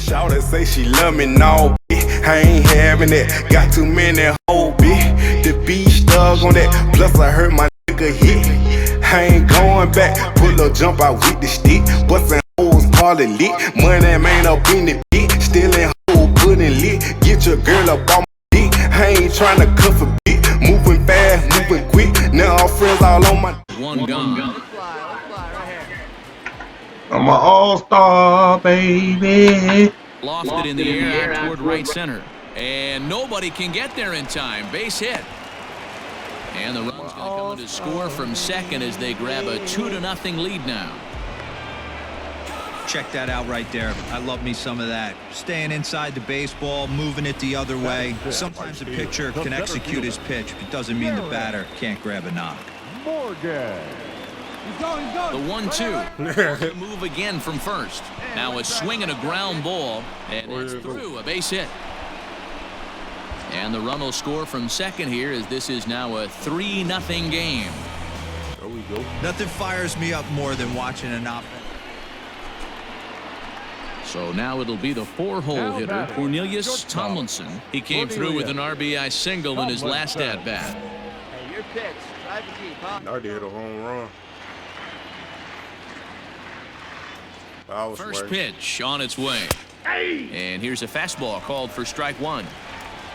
Shawty say she love me now, bitch. I ain't having it. Got too many hoes, bitch. The beach dug on that. Plus I heard my nigga hit. I ain't going back. Pull up, jump out with the stick. Bustin' hoes, party lit. Moneymane up in the bitch. Stealing hoes, putting lit. Get your girl up on my dick. I ain't tryna cuff a bitch. Moving fast, moving quick. Now all friends all on my. One gone. Let's fly right here. I'm an all-star, baby. Lofted in the air out toward right center. And nobody can get there in time. Base hit. And the run's going to come in to score from second as they grab a 2-0 lead now. Check that out right there. I love me some of that. Staying inside the baseball, moving it the other way. Sometimes a pitcher can execute his pitch, but doesn't mean the batter can't grab a knock. The 1-2. Move again from first. Now a swing and a ground ball, and it's through, a base hit. And the run will score from second here as this is now a 3-0 game. There we go. Nothing fires me up more than watching an offense. So now it'll be the 4-hole hitter, Cornelius Tomlinson. He came through with an RBI single in his last at-bat. Hey, your pitch. Drive the Jeep, huh? I did a home run. First pitch on its way. And here's a fastball called for strike one.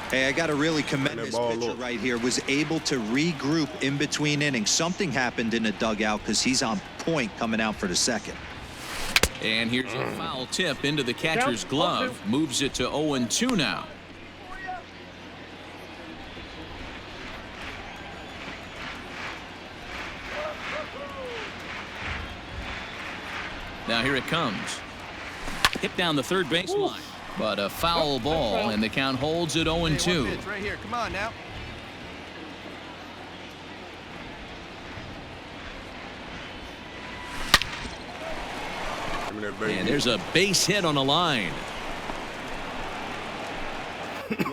Hey, I got to really commend this pitcher right here. Was able to regroup in between innings. Something happened in the dugout because he's on point coming out for the second. And here's a foul tip into the catcher's glove. Moves it to 0-2 now. Now here it comes. Hit down the third baseline. But a foul ball, and the count holds at 0-2. Right here. Come on now. And there's a base hit on a line.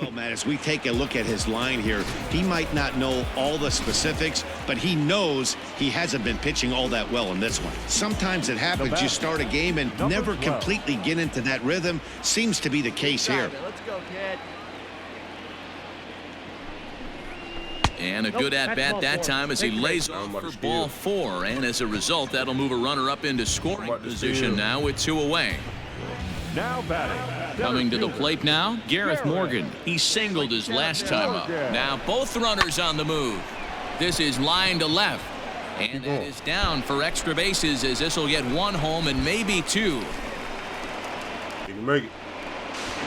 Well, Matt, as we take a look at his line here, he might not know all the specifics, but he knows he hasn't been pitching all that well in this one. Sometimes it happens. You start a game and never completely get into that rhythm. Seems to be the case here. Let's go, kid. And a good at-bat that time as he lays off for ball 4. And as a result, that'll move a runner up into scoring position now with 2 away. Now batting. Coming to the plate now, Gareth Morgan. He singled his last time up. Now both runners on the move. This is line to left. And it is down for extra bases as this will get 1 home and maybe 2. You can make it.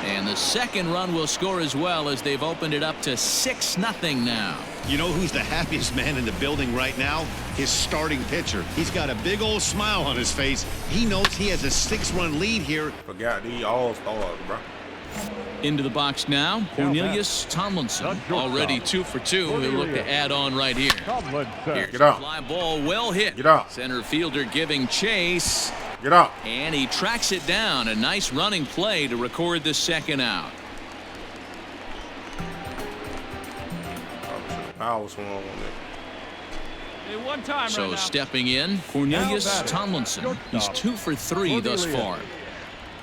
And the second run will score as well as they've opened it up to 6-0 now. You know who's the happiest man in the building right now? His starting pitcher. He's got a big old smile on his face. He knows he has a 6-run lead here. Forgot these all-stars, bro. Into the box now, Cornelius Tomlinson. Already 2 for 2. He'll look to add on right here. Here's Get out. a fly ball well hit. Get out. Center fielder giving chase. Get out. And he tracks it down. A nice running play to record the second out. Power swung on it. Hey, one time So right now. stepping in, Cornelius Tomlinson. He's 2 for 3 thus far.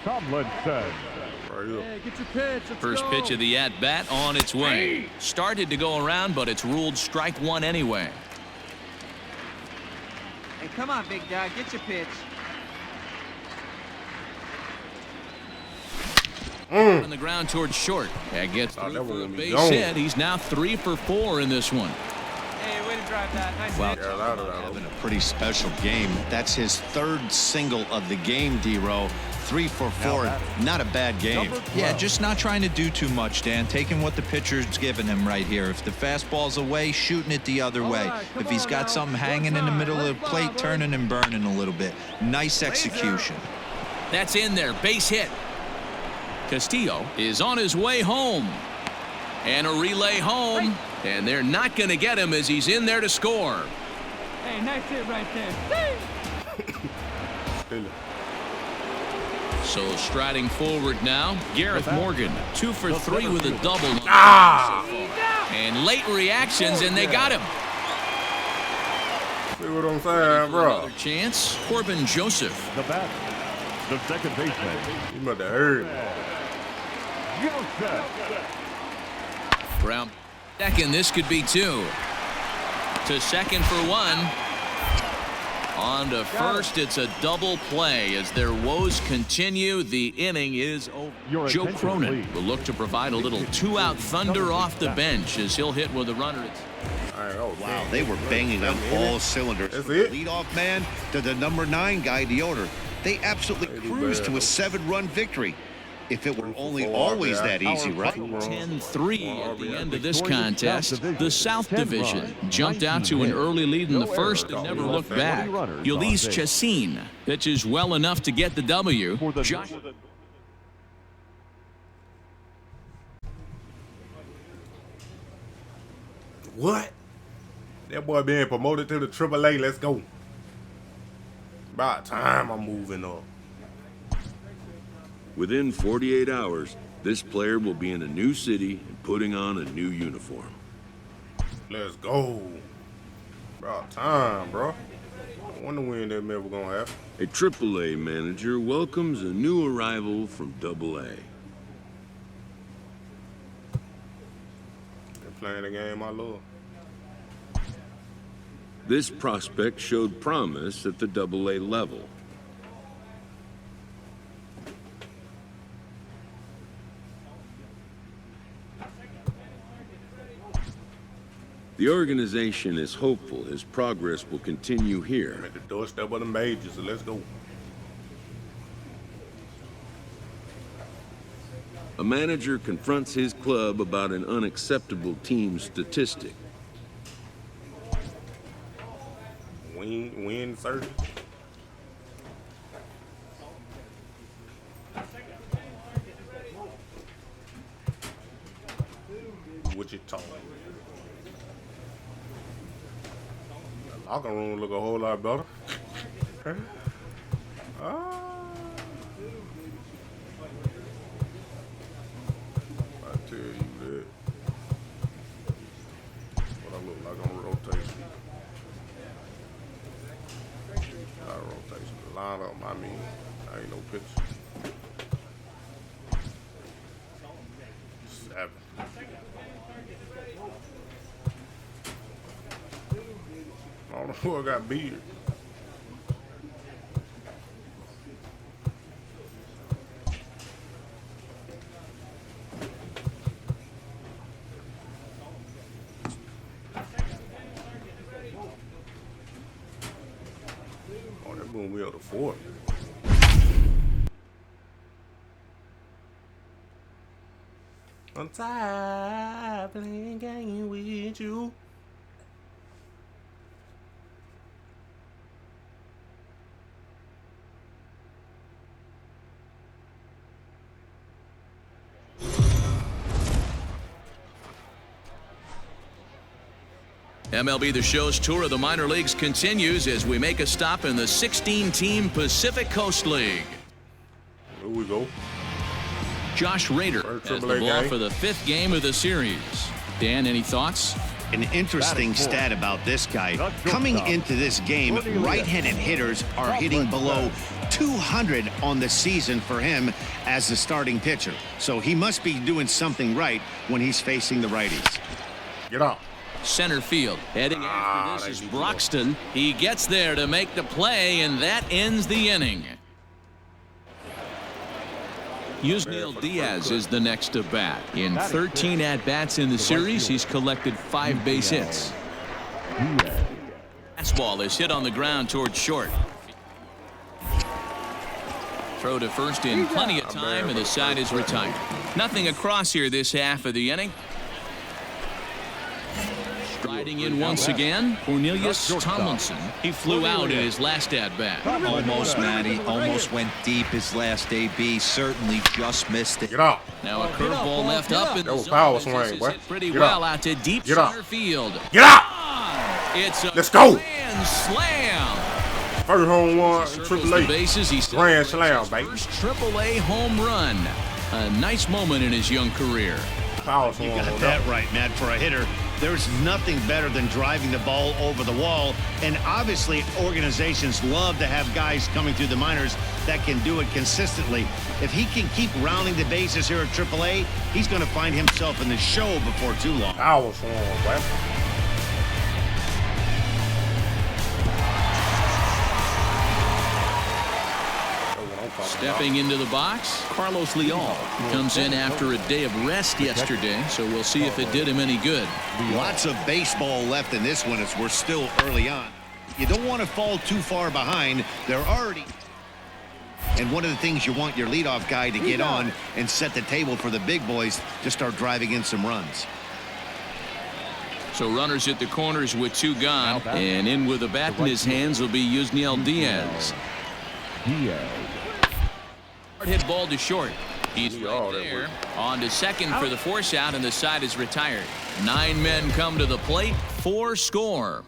Tomlinson. Right here. Hey, get your pitch. Let's First go. pitch of the at-bat on its way. Started to go around, but it's ruled strike 1 anyway. Hey, come on, big dog. Get your pitch. On the ground towards short. That gets through that for a one be base gone. hit. He's now 3 for 4 in this one. Hey, way to drive that. Nice Wow, hit. Having a pretty special game. That's his 3rd single of the game, D-Row. 3 for 4. Not a bad game. Yeah, just not trying to do too much, Dan. Taking what the pitcher's giving him right here. If the fastball's away, shooting it the other way. If he's got something hanging in the middle of the plate, turning and burning a little bit. Nice execution. That's in there. Base hit. Castillo is on his way home. And a relay home. And they're not going to get him as he's in there to score. Hey, nice hit right there. So striding forward now, Gareth Morgan, 2 for 3 with a double. And late reactions, and they got him. See what I'm saying, bro? Another chance, Corbin Joseph. The bat. The second baseman, You must have heard. Joseph. Ground second, this could be two. To second for one. On to first, it's a double play as their woes continue. The inning is over. Joe Cronin will look to provide a little two-out thunder off the bench as he'll hit with a runner. Wow, they were banging on all cylinders. That's From the it? leadoff man to the number 9 guy, the owner. They absolutely cruised to a 7-run victory. If it were only always that easy, right? 10-3 at the end of this contest. The South Division jumped out to an early lead in the first and never looked back. Ulysses Chassin pitches well enough to get the W. Josh. What? That boy being promoted to the AAA. Let's go. About time I'm moving up. Within 48 hours, this player will be in a new city and putting on a new uniform. Let's go. About time, bro. I wonder when that ever gonna happen. A AAA manager welcomes a new arrival from AA. They're playing the game I love. This prospect showed promise at the AA level. The organization is hopeful his progress will continue I'm here. at the doorstep of the majors, so let's go. A manager confronts his club about an unacceptable team statistic. Win service. Wichita. The locker room look a whole lot better. I tell you that. What I look like on rotation. Not rotation. The lineup, I mean, I ain't no picture. 7. I don't know who I got beard. Oh, that moved me up to 4. I'm tired playing game with you. MLB The Show's tour of the minor leagues continues as we make a stop in the 16-team Pacific Coast League. Here we go. Josh Rader First has the AAA ball game. for the 5th game of the series. Dan, any thoughts? An interesting stat about this guy. Coming into this game, right-handed hitters are hitting below 200 on the season for him as the starting pitcher. So he must be doing something right when he's facing the righties. Get out. Center field. Heading after this is Broxton. He gets there to make the play, and that ends the inning. Yusniel Diaz is the next to bat. In 13 at-bats in the series, he's collected 5 base hits. Fastball is hit on the ground towards short. Throw to first in plenty of time, and the side is retired. Nothing across here this half of the inning. Striding in once again, Cornelius Tomlinson. He flew out in his last at-bat. Almost, Matty. Almost went deep his last AB. Certainly just missed it. Get out. Now a curveball left up in That the was zone. power This swing, is boy. hit pretty Get well out. out to deep Get out. center field. Get out. It's a Let's go. grand slam. First home run, Circles the AAA. bases. He Grand celebrates slam, his baby. first AAA home run. A nice moment in his young career. Power swing You got on that right, Matt. For a hitter, There's nothing better than driving the ball over the wall, and obviously organizations love to have guys coming through the minors that can do it consistently. If he can keep rounding the bases here at AAA, he's going to find himself in the show before too long. I was wrong, boy. Stepping into the box, Carlos Leal comes in after a day of rest yesterday, so we'll see if it did him any good. Lots of baseball left in this one as we're still early on. You don't want to fall too far behind. They're already... And one of the things you want your leadoff guy to get on and set the table for the big boys to start driving in some runs. So runners at the corners with 2 gone, and in with a bat in his hands will be Yusniel Diaz. Hard hit ball to short. He's right there. On to second for the force out, and the side is retired. 9 men come to the plate, 4 score.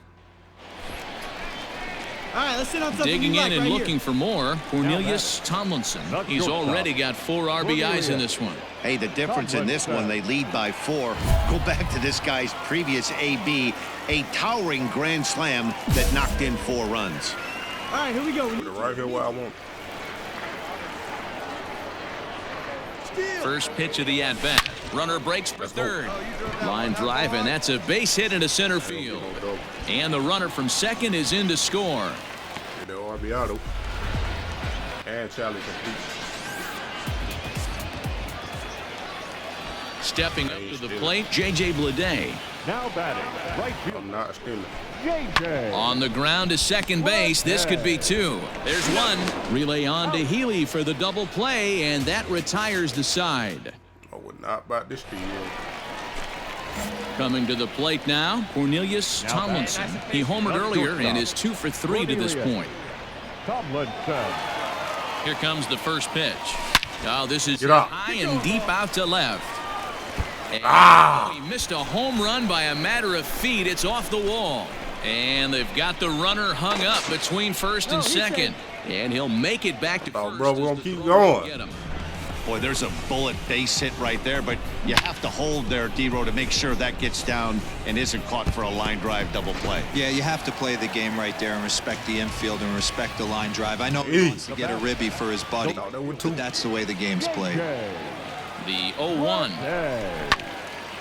All right, let's sit on something. Digging in and right looking for more, Cornelius Tomlinson. He's already got 4 RBIs in this one. Hey, the difference in this one, they lead by 4. Go back to this guy's previous AB, a towering grand slam that knocked in 4 runs. All right, here we go. Put it right here where I want. First pitch of the at-bat. Runner breaks for third. Line drive, and that's a base hit into center field. And the runner from second is in to score. The RBI though. And Charlie complete. Stepping up to the plate, J.J. Bleday. Now batting, right field. I'm not stealing. JJ. On the ground to second base. This could be 2. There's 1. Relay on to Healy for the double play, and that retires the side. Oh, we're not about this deal. Coming to the plate now, Cornelius Tomlinson. He homered earlier and is 2 for 3 to this point. Tomlinson. Here comes the first pitch. Oh, this is Get up. high and deep out to left. And he missed a home run by a matter of feet. It's off the wall. And they've got the runner hung up between first and second. And he'll make it back to first. Bro, we're going to keep going. Get him. Boy, there's a bullet base hit right there, but you have to hold there, D-Row, to make sure that gets down and isn't caught for a line drive double play. Yeah, you have to play the game right there and respect the infield and respect the line drive. I know he wants to get a ribby for his buddy, but that's the way the game's played. The 0-1.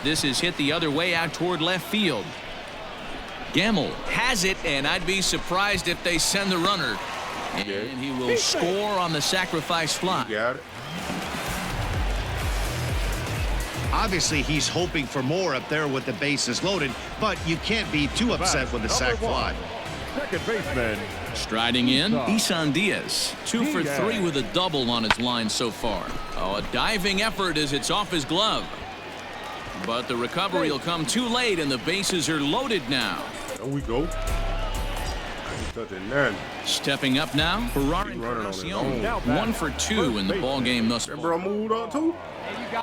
This is hit the other way out toward left field. Gamble has it, and I'd be surprised if they send the runner. And he will score on the sacrifice fly. Got it. Obviously, he's hoping for more up there with the bases loaded, but you can't be too upset with the sac fly. Second baseman. Striding in, Isan Diaz. 2 for 3 with a double on his line so far. Oh, a diving effort as it's off his glove. But the recovery will come too late, and the bases are loaded now. There we go. Ain't touching none. Stepping up now, Ferrari running on his own. 1 for 2 in the ball game thus That far. bro moved up too?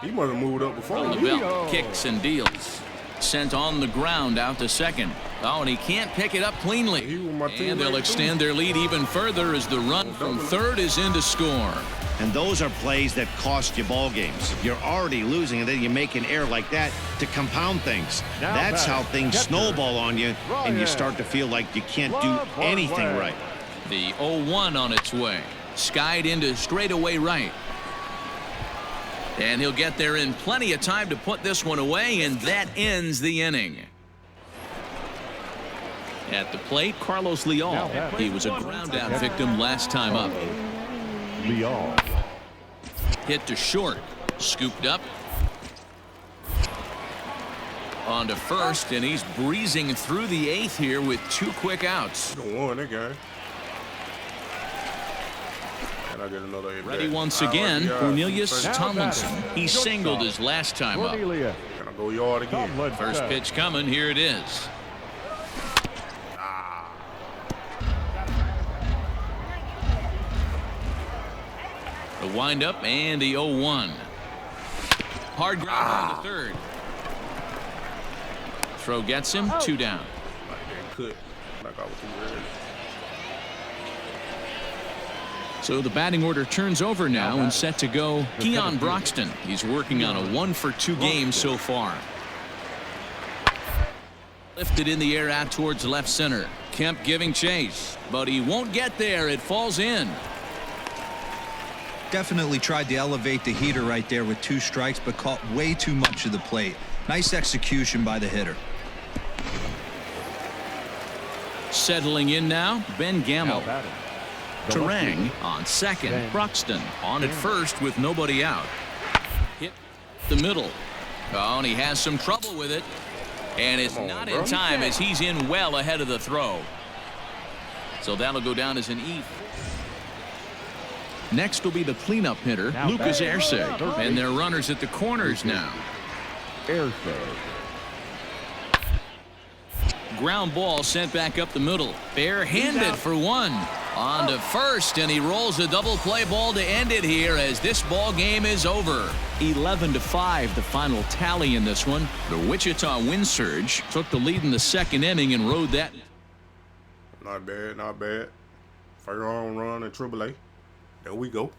He must have moved up before On the me. belt, kicks and deals. Sent on the ground out to second. Oh, and he can't pick it up cleanly. He was my And teammate, they'll too. extend their lead even further as the run from third is in to score. And those are plays that cost you ball games. If you're already losing and then you make an error like that to compound things. That's how things snowball on you, and you start to feel like you can't do anything right. The 0-1 on its way. Skied into straightaway right. And he'll get there in plenty of time to put this one away, and that ends the inning. At the plate, Carlos Leal. He was a ground-out victim last time up. Leal. Hit to short. Scooped up. On to first, and he's breezing through the 8th here with 2 quick outs. Don't won that game. And I get another at Ready bat. once again, Cornelius Now Tomlinson. batting. He singled his last time up. Cornelius. Can I go yard again? Tomlinson. First pitch coming. Here it is. The windup and the 0-1. Hard ground to third. Throw gets him. 2 down. Like that cut. Like I was too early. So the batting order turns over now and set to go Keon Broxton. He's working on a 1 for 2 game so far. Lifted in the air out towards left center. Kemp giving chase, but he won't get there. It falls in. Definitely tried to elevate the heater right there with 2 strikes, but caught way too much of the plate. Nice execution by the hitter. Settling in now, Ben Gamble. Terang on second. Broxton on at first with nobody out. Hit the middle. Oh, and he has some trouble with it. And it's not in time as he's in well ahead of the throw. So that'll go down as an E. Next will be the cleanup hitter, Lucas Erceg. And they're runners at the corners now. Ground ball sent back up the middle. Barehanded for 1. On to first, and he rolls a double play ball to end it here as this ball game is over. 11-5, the final tally in this one. The Wichita Wind Surge took the lead in the second inning and rode that. Not bad, not bad. First home run in AAA. There we go.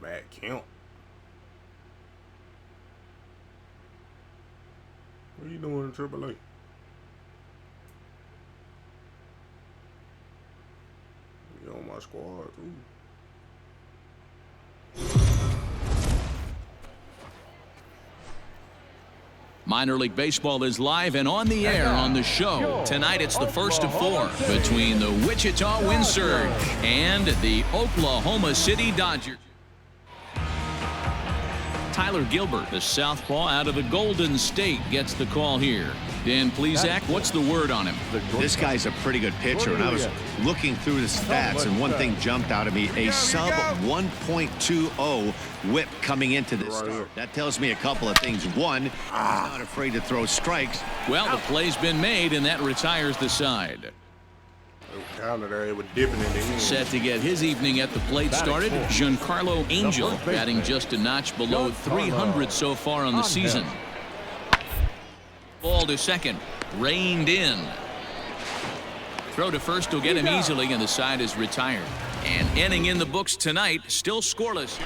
Matt Kemp. What are you doing in AAA? You on my squad too. Minor League Baseball is live and on the air on the show. Tonight it's the first of 4 between the Wichita Wind Surge and the Oklahoma City Dodgers. Tyler Gilbert, the southpaw out of the Golden State, gets the call here. Dan Plesac, what's the word on him? This guy's a pretty good pitcher, and I was looking through the stats, and one thing jumped out at me: a sub 1.20 whip coming into this start. That tells me a couple of things. One, he's not afraid to throw strikes. Well, the play's been made, and that retires the side. Set to get his evening at the plate started, Giancarlo Angel, batting just a notch below 300 so far on the season. Ball to second, reined in. Throw to first will get him easily, and the side is retired. And inning in the books tonight, still scoreless.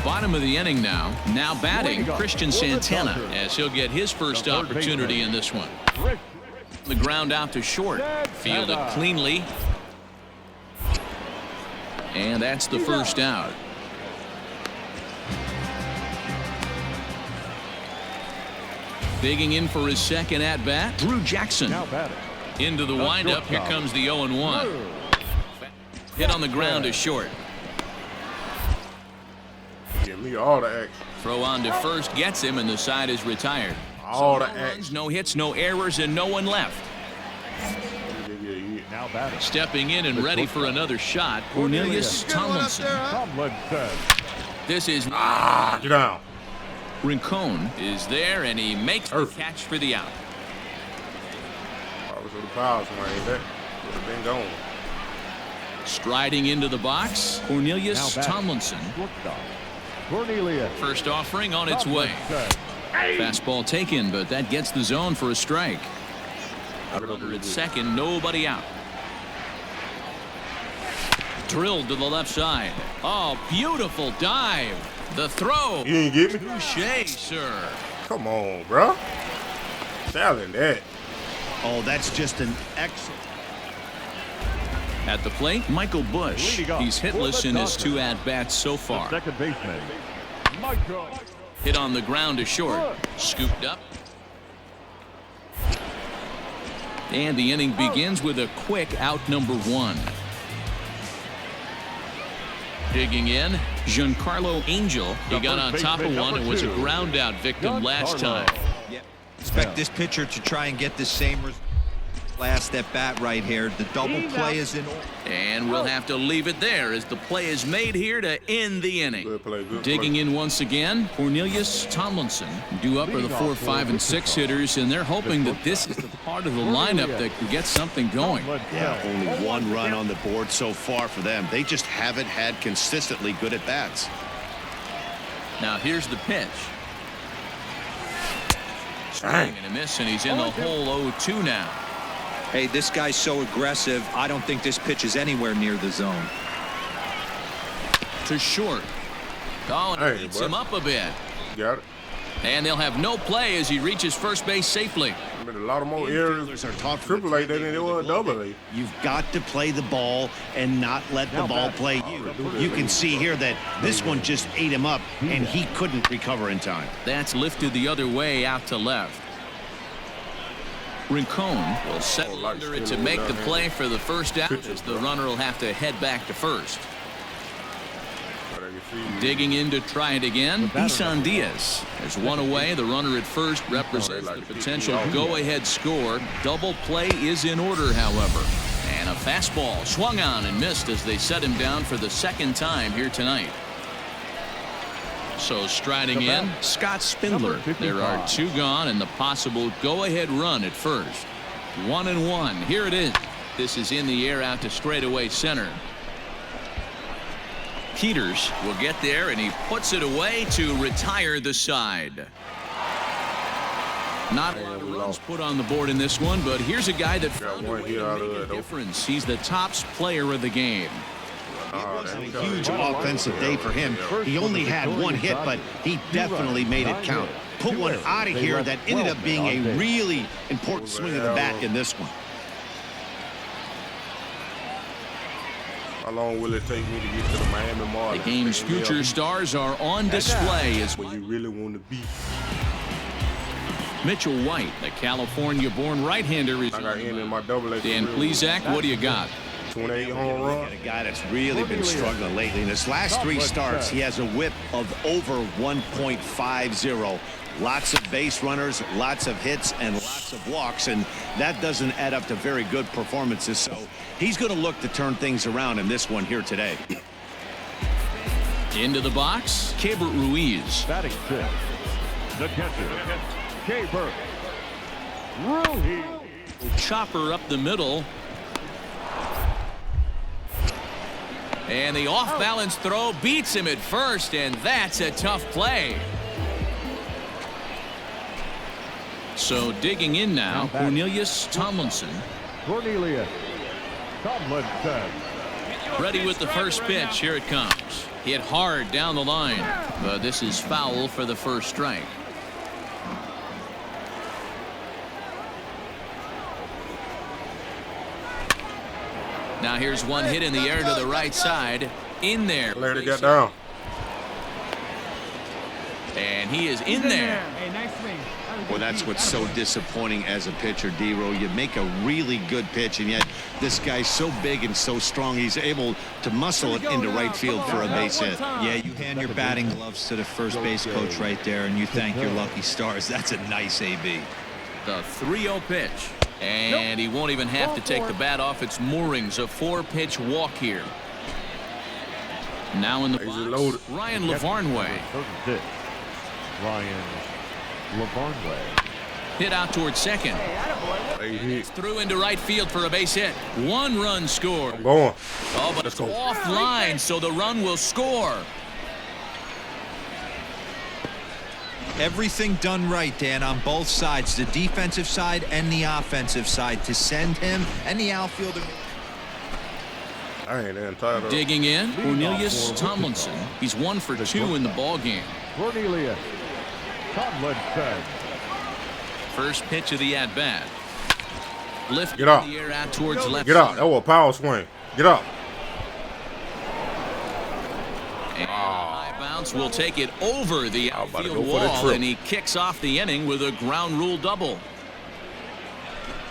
Bottom of the inning now. Now batting, Christian Santana, as he'll get his first opportunity in this one. The ground out to short. Fielded cleanly. And that's the first out. Digging in for his second at-bat, Drew Jackson. Into the windup. Here comes the 0-1. Hit on the ground to short. Give me all the action. Throw on to first gets him, and the side is retired. All so the action. No hits, no errors, and no one left. Stepping in and ready for another shot, Cornelius Tomlinson. This is get down. Rincon is there, and he makes the catch for the out. I was with the power swing. That would have been gone. Striding into the box, Cornelius Tomlinson. First offering on its way. Fastball taken, but that gets the zone for a strike. Runner at second, nobody out. Drilled to the left side. Oh, beautiful dive. The throw. You didn't get me? Touché, sir. Come on, bro. Challenge that. Oh, that's just an excellent. At the plate, Michael Bush. He's hitless in his 2 at-bats so far. Second baseman, Michael. Hit on the ground to short. Scooped up. And the inning begins with a quick out number 1. Digging in, Giancarlo Angel. He got on top of one and was a ground out victim last time. Expect this pitcher to try and get the same result. Last at bat right here. The double play is in. And we'll have to leave it there as the play is made here to end the inning. Good play, good Digging play. in once again, Cornelius Tomlinson. Due up are the 4, 5, and 6 hitters, and they're hoping that this is the part of the lineup that can get something going. Yeah, only one run on the board so far for them. They just haven't had consistently good at bats. Now here's the pitch. Swing and a miss, and he's in the hole 0-2 now. Hey, this guy's so aggressive. I don't think this pitch is anywhere near the zone. To short. Oh, and Hey, beats boy. him up a bit. Got it. And they'll have no play as he reaches first base safely. I mean, a lot of more errors. Infielders are taught from Triple A than it was double A. You've got to play the ball and not let the ball play you. You can see here that this one just ate him up, and he couldn't recover in time. That's lifted the other way out to left. Rincon will settle under it to make the play for the first out as the runner will have to head back to first. Digging in to try it again, Isan Diaz. There's one away. The runner at first represents the potential go-ahead score. Double play is in order, however. And a fastball swung on and missed as they set him down for the second time here tonight. So striding in, Scott Spindler. There are 2 gone and the possible go-ahead run at first. 1-1. Here it is. This is in the air out to straightaway center. Peters will get there, and he puts it away to retire the side. Not a lot of runs put on the board in this one, but here's a guy that found a way to make a difference. He's the tops player of the game. It wasn't a huge offensive day for him. He only had 1 hit, but he definitely made it count. Put one out of here that ended up being a really important swing of the bat in this one. How long will it take me to get to the Miami Marlins? The game's future stars are on display as where you really want to be. Mitchell White, the California-born right-hander, is I got in my double A. Dan Plesac, what do you got? 28 home run. A guy that's really been struggling lately. In his last 3 starts, he has a whip of over 1.50. Lots of base runners, lots of hits, and lots of walks, and that doesn't add up to very good performances. So he's going to look to turn things around in this one here today. Into the box, Keibert Ruiz. Batting 6. The catcher, Keibert Ruiz. Chopper up the middle. And the off-balance throw beats him at first, and that's a tough play. So digging in now, Cornelius Tomlinson. Cornelius Tomlinson. Ready with the first pitch. Here it comes. Hit hard down the line, but this is foul for the first strike. Now here's one hit in the air to the right side. In there. Let it get down. And he is in there. Hey, nice swing. Well, that's what's so disappointing as a pitcher, D-Row. You make a really good pitch, and yet this guy's so big and so strong, he's able to muscle it into right field for a base hit. Yeah, you hand your batting gloves to the first base coach right there, and you thank your lucky stars. That's a nice AB. The 3-0 pitch. And he won't even have to take the bat off its moorings. A 4-pitch walk here. Now in the box, Ryan Lavarnway. 36. Ryan Lavarnway. Hit out towards second. Through into right field for a base hit. 1-run score. I'm going. Oh, but it's offline, so the run will score. Everything done right, Dan, on both sides, the defensive side and the offensive side, to send him and the outfielder. I ain't entitled. Digging in, Cornelius Tomlinson. He's 1 for 2 in the ball game. Cornelius Tomlinson. First pitch of the at-bat. Lift Get up. in the air out towards left. Get up. That was a power swing. Get up. And high bounce will take it over the outfield wall, and he kicks off the inning with a ground rule double.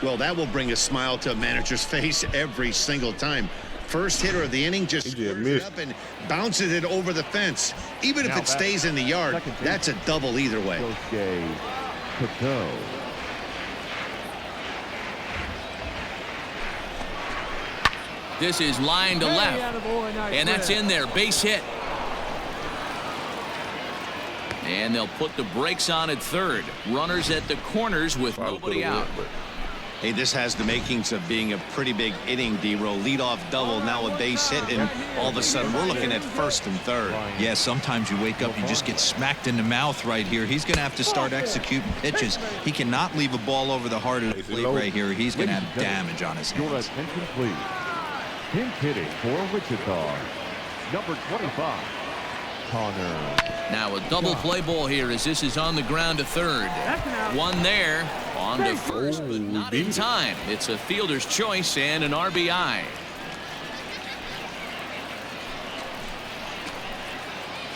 Well, that will bring a smile to a manager's face every single time. First hitter of the inning just missed up and bounces it over the fence. Even if it stays in the yard, that's a double either way. This is line to left. And that's in there. Base hit. And they'll put the brakes on at third. Runners at the corners with nobody out. Hey, this has the makings of being a pretty big inning, D-Roll. Leadoff double, now a base hit, and all of a sudden we're looking at first and third. Yeah, sometimes you wake up, you just get smacked in the mouth right here. He's going to have to start executing pitches. He cannot leave a ball over the heart of the plate right here. He's going to have damage on his Your hands. attention, please. Pinch hitting for Wichita, number 25, Connor. Now a double play ball here as this is on the ground to third. One there, on to first, but not in time. It's a fielder's choice and an RBI.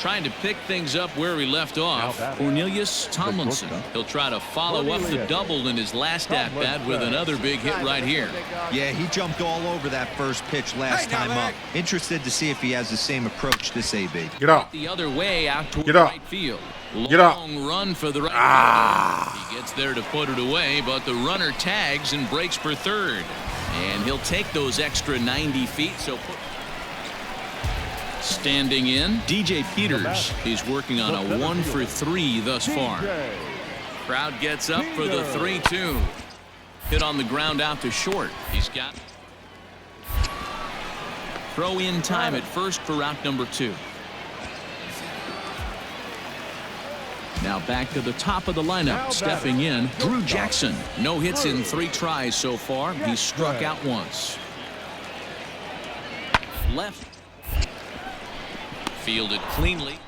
Trying to pick things up where we left off. Cornelius Tomlinson. He'll try to follow up the double in his last at-bat with another big hit right here. Yeah, he jumped all over that first pitch last time up. Interested to see if he has the same approach this AB. Get up. The other way out toward Get up. right field. Get up. Long run for the right fielder. He gets there to put it away, but the runner tags and breaks for third. And he'll take those extra 90 feet, so standing in, DJ Peters. He's working on a 1 for 3 thus far. Crowd gets up for the 3-2. Hit on the ground out to short. He's got throw in time at first for route number 2. Now back to the top of the lineup. Stepping in, Drew Jackson. No hits in 3 tries so far. He's struck out once. Left. Fielded cleanly.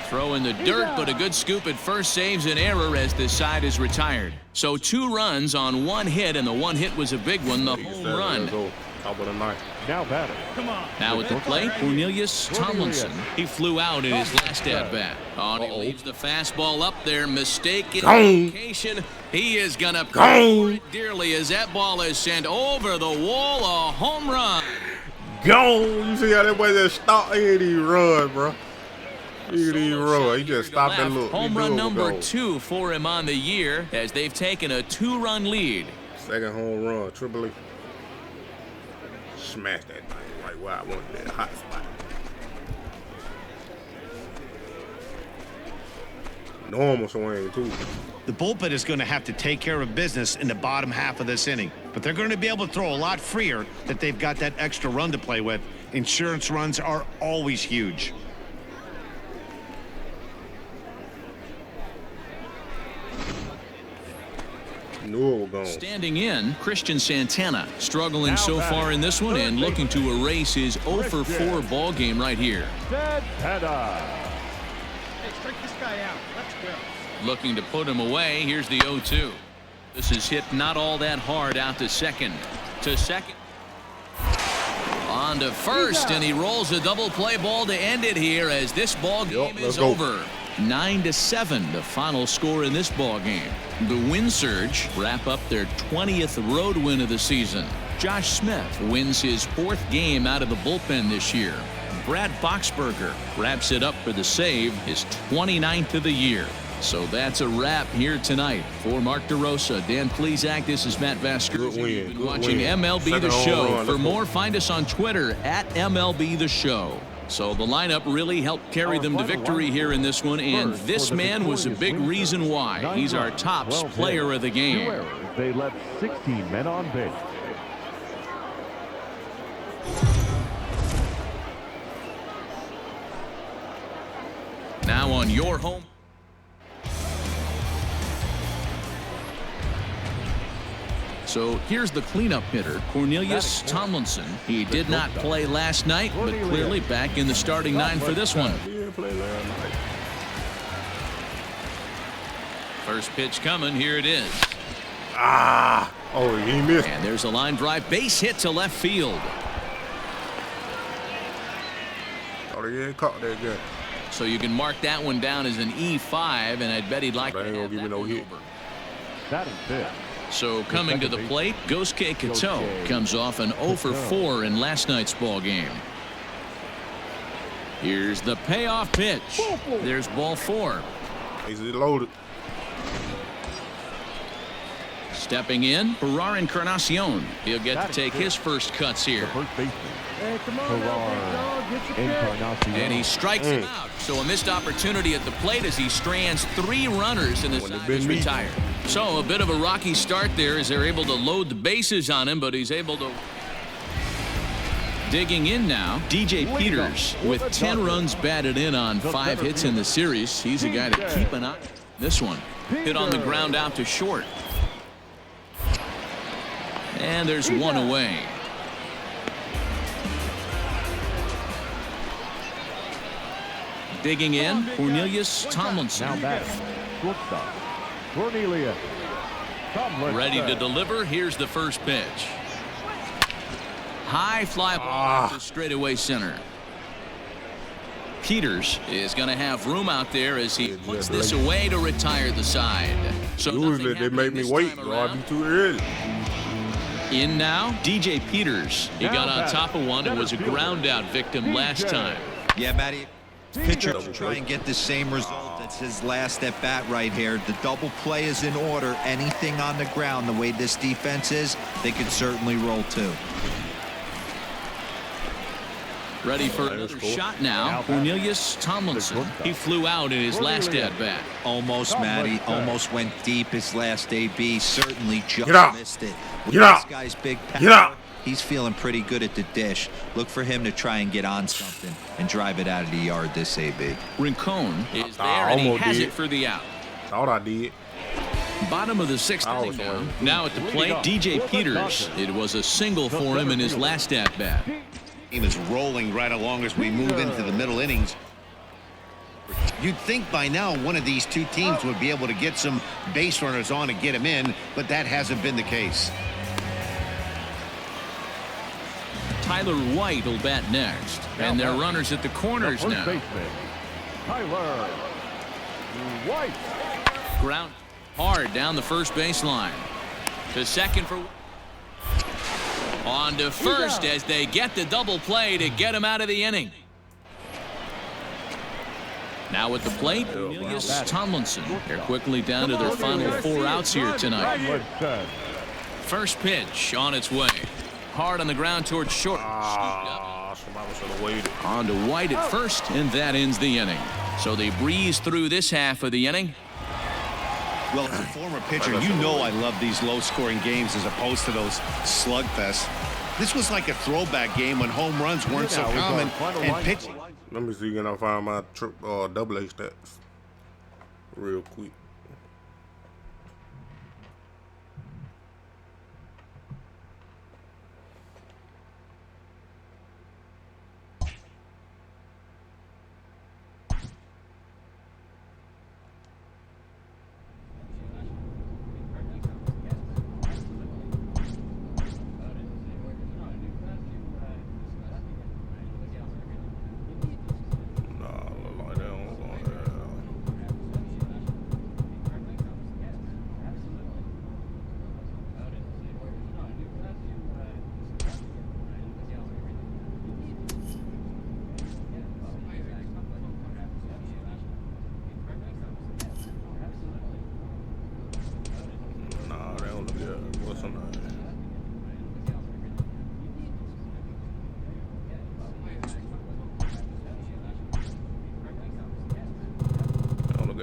Throw in the dirt, but a good scoop at first saves an error as this side is retired. So 2 runs on 1 hit, and the 1 hit was a big one, the home run. Now batter. Now at the plate, Cornelius Tomlinson. He flew out in his last at-bat. Oh, he leaves the fastball up there. Mistaken location. He is going to pay for it dearly as that ball is sent over the wall. A home run. Gone. You see how that boy just stopped? He didn't even run, bro. He didn't even run. He just stopped and looked. Home run number 2 for him on the year as they've taken a 2-run lead. Second home run, Triple E. Smash that thing right where I want that hot spot. Normal swing, too. The bullpen is going to have to take care of business in the bottom half of this inning, but they're going to be able to throw a lot freer that they've got that extra run to play with. Insurance runs are always huge. Standing in, Christian Santana, struggling so far in this one and looking to erase his 0 for 4 ball game right here. Santana. Hey, strike this guy out. Let's go. Looking to put him away. Here's the 0-2. This is hit not all that hard out to second. On to first, and he rolls a double play ball to end it here as this ball game is over. 9-7, the final score in this ball game. The Wind Surge wrap up their 20th road win of the season. Josh Smith wins his 4th game out of the bullpen this year. Brad Boxberger wraps it up for the save, his 29th of the year. So that's a wrap here tonight. For Mark DeRosa, Dan Plesac, this is Matt Vasquez. You've been watching MLB The Show. For more, find us on Twitter at MLB The Show. So the lineup really helped carry them to victory here in this one, and this man was a big reason why. He's our top player of the game. They left 16 men on base. Now on your home. So here's the cleanup hitter, Cornelius Tomlinson. He did not play last night, but clearly back in the starting 9 for this one. First pitch coming, here it is. Oh, he missed. And there's a line drive, base hit to left field. Oh, he caught that good. So you can mark that one down as an E5, and I'd bet he'd like to have that one over. That is it. So coming to the plate, Gosuke Kato comes off an 0 for 4 in last night's ball game. Here's the payoff pitch. There's ball 4. He's loaded. Stepping in, Encarnacion. He'll get to take his first cuts here. First baseman. Encarnacion. And he strikes him out. So a missed opportunity at the plate as he strands 3 runners and the side is retired. So a bit of a rocky start there as they're able to load the bases on him, but he's able to... Digging in now, DJ Peters with 10 runs batted in on 5 hits in the series. He's a guy to keep an eye on. This one hit on the ground out to short. And there's one away. Digging in, Cornelius Tomlinson. Now batting, shortstop, Cornelius Tomlinson. Ready to deliver. Here's the first pitch. High fly ball to straightaway center. Peters is going to have room out there as he puts this away to retire the side. So usually they make me wait, so I'll be too early. In now, DJ Peters. He got on top of one and was a ground out victim last time. Yeah, Matty. Pitcher to try and get the same result as his last at bat right here. The double play is in order. Anything on the ground, the way this defense is, they could certainly roll too. Ready for another shot now, Cornelius Tomlinson. He flew out in his last at-bat. Almost, Matty. Almost went deep his last AB. Certainly just missed it. With this guy's big power, he's feeling pretty good at the dish. Look for him to try and get on something and drive it out of the yard this AB. Rincon is there, and he has it for the out. Thought I did. Bottom of the 6th inning now. Now at the plate, DJ Peters. It was a single for him in his last at-bat. Team is rolling right along as we move into the middle innings. You'd think by now one of these two teams would be able to get some base runners on and get them in, but that hasn't been the case. Tyler White will bat next, and their runners at the corners now. Tyler White. Ground hard down the first baseline. To second for... On to first as they get the double play to get him out of the inning. Now at the plate, Cornelius Tomlinson. They're quickly down to their final 4 outs here tonight. First pitch on its way. Hard on the ground towards short. Somebody should have waited. On to White at first, and that ends the inning. So they breeze through this half of the inning. Well, as a former pitcher, you know I love these low-scoring games as opposed to those slugfests. This was like a throwback game when home runs weren't so common and pitching. Let me see, can I find my double A stats real quick.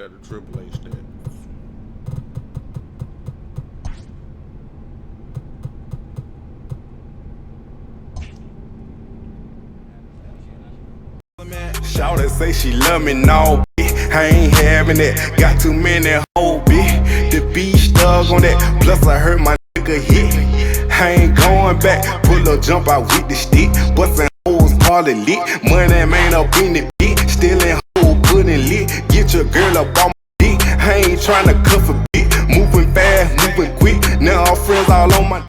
The triple A stats. Shawty say she love me now, I ain't having it. Got too many hoes, bitch. The beach thug on that. Plus I heard my nigga hit. I ain't going back. Pull a jump out with the stick. Bustin' hoes party lit. Moneymane up in the bitch. Stealing hoes, putting lit. Get your girl up on my dick. I ain't tryna cuff a bitch. Moving fast, moving quick. Now all friends all on my